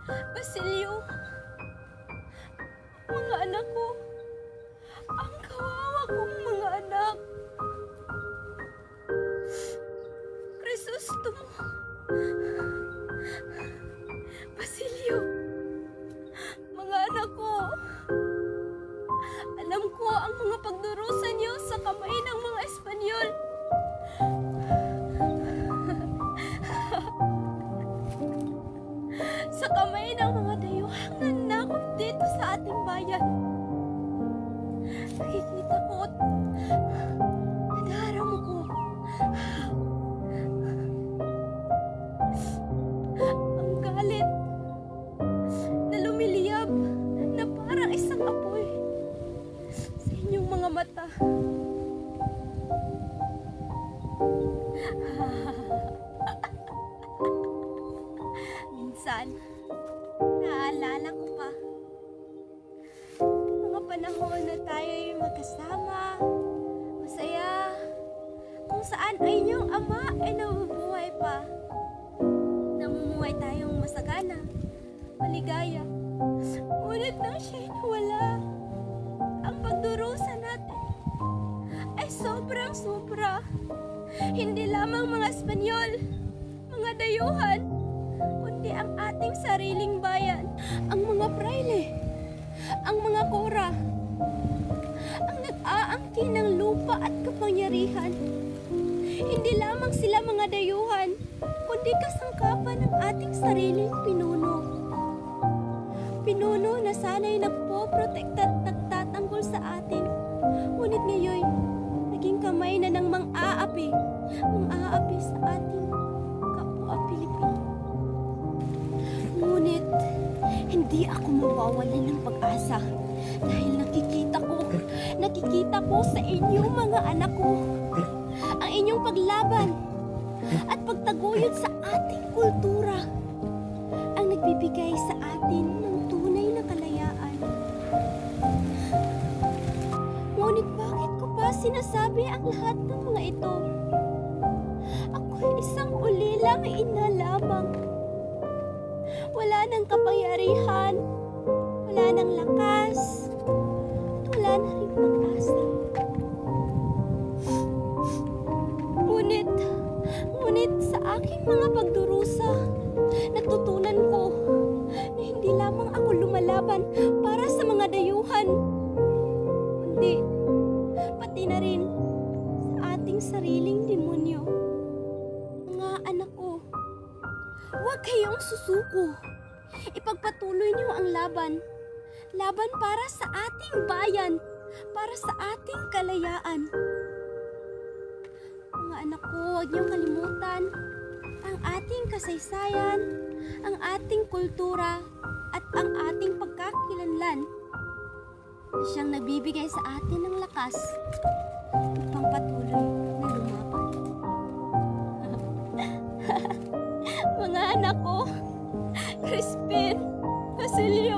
Basilio, mga anak ko, ang kawawa kong mga anak. Crisostomo, Basilio, mga anak ko, alam ko ang mga pagdurusa niyo sa kamay ng mga Espanyol. Sa kamay ng mga dayuhang nanakop dito sa ating bayan. Nakikita ko at nadarama ko ang galit na lumiliyab na parang isang apoy sa inyong mga mata. Minsan, naalala ko pa mga panahon na tayo'y magkasama, masaya, kung saan ay inyong ama ay nabubuhay pa. Namumuhay tayong masagana, maligaya. Ngunit nang siya'y nawala, ang pagdurusa natin ay sobrang-sobra. Hindi lamang mga Espanyol, mga dayuhan, kundi ang ating sariling bayan, ang mga praile, ang mga kora, ang nag-aangkin ng lupa at kapangyarihan. Hindi lamang sila mga dayuhan, kundi kasangkapan ng ating sariling pinuno. Pinuno na sana'y nagpoprotekta at nagtatanggol sa atin. Ngunit ngayon, naging kamay na ng mang-aapi sa ating kapwa Pilipino. Ngunit, hindi ako mawawalan ng pag-asa dahil nakikita ko sa inyong mga anak ko ang inyong paglaban at pagtaguyod sa ating kultura ang nagbibigay sa atin ng tunay na kalayaan. Ngunit bakit ko pa sinasabi ang lahat ng mga ito? Ako'y isang ulilang ina lamang. Wala nang kapangyarihan, wala nang lakas, at wala na rin pag-asa. Ngunit sa aking mga pagdurusa, natutunan ko na hindi lamang ako lumalaban para sa mga dayuhan, kundi pati na rin sa ating sariling demonyo. Mga anak ko, huwag kayong susuko. Ipagpatuloy niyo ang laban. Laban para sa ating bayan, para sa ating kalayaan. Mga anak ko, huwag niyong kalimutan ang ating kasaysayan, ang ating kultura, at ang ating pagkakakilanlan na siyang nagbibigay sa atin ng lakas upang patuloy na lumaban. Mga anak ko, Crispin, Basilio,